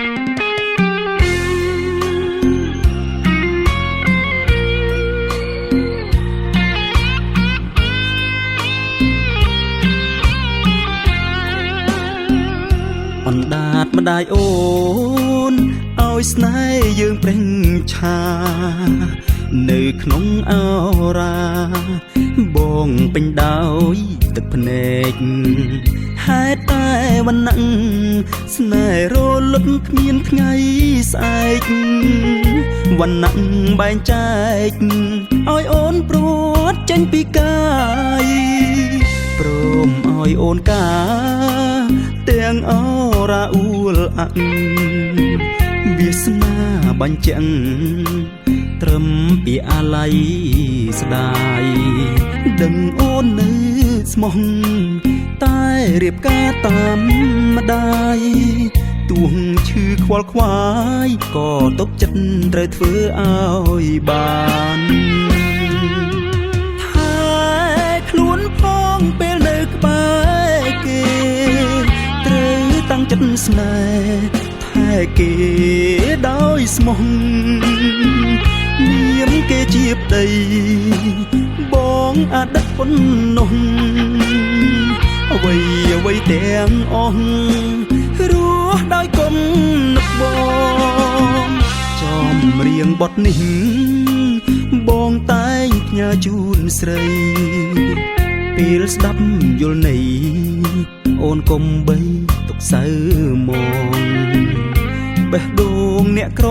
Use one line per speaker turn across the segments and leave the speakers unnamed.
អណ្ដាតម្ដាយអូនឲ្យស្នេហ៍យើងប្រេងឆានៅក្នុងអរាបងពេញដោយទឹកភ្នែកហេតុតែវណ្ណៈស្នេហ៍រលត់គ្មានថ្ងៃស្អែកវណ្ណៈបែងចែកឲ្យអូនព្រួតចេញពីកាយព្រមឲ្យអូនកាទាំងអរ៉ាអ៊ូលអាក់វាសនាបញ្ចាំងត្រឹមពីអាល័យស្ដាយដឹងអូននៅស្មោះតែរៀបការតាមម្ដាយទួងឈឺខ្វល់ខ្វាយក៏ទុកចិត្តត្រូវធ្វើឲ្យបានថែខ្លួនផងពេលនៅក្បែរគេត្រូវតាំងចិត្តស្នេហ៍ថែគេដោយស្មោះមានគេជាប្តីបងអតីតប៉ុណ្ណោះអ្វីទាំងអស់រស់ដោយគុំនឹកបងចំរៀងបទនេះបងតែងផ្ញើជូនស្រីពេលស្ដាប់យល់ន័យអូនកុំបីទុកសៅមកបេះដូងអ្នកក្រ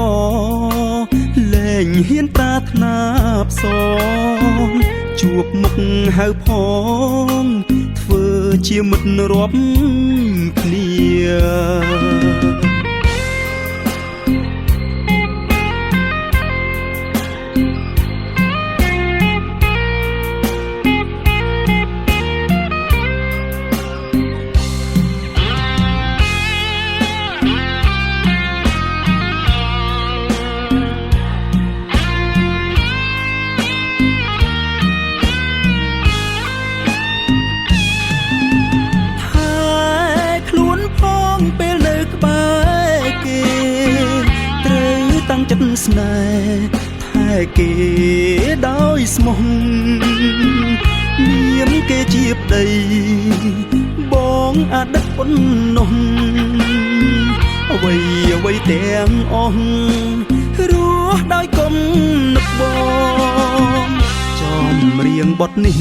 លែងហ៊ានប្រាថ្នាផ្សងជួបមុខហៅផងធ្វើជាមិត្តរាប់គ្នាពេលនៅក្បែរគេត្រូវតាំងចិត្តស្នេហ៍ថែគេដោយស្មោះមានគេជាប្តីបងអតីតប៉ុណ្ណោះអ្វីទាំងអស់រស់ដោយគុំនឹកបងចំរៀងបទនេះ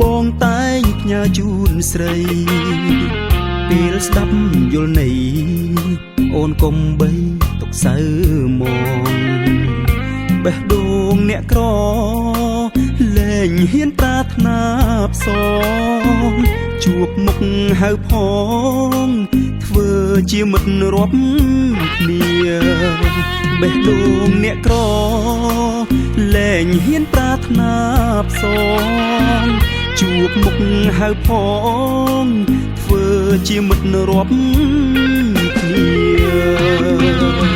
បងតែងផ្ញើជូនស្រីពេលស្ដាប់យល់ន័យអូនកុំបីទុកសៅមកបេះដូងអ្នកក្រលែងហ៊ានប្រាថ្នាផ្សងជួបមុខហៅផងធ្វើជាមិត្តរាប់គ្នាបេះដូងអ្នកក្រលែងហ៊ានប្រាថ្នាផ្សងជួបមុខហៅផងធ្វើជាមិត្តរាប់គ្នា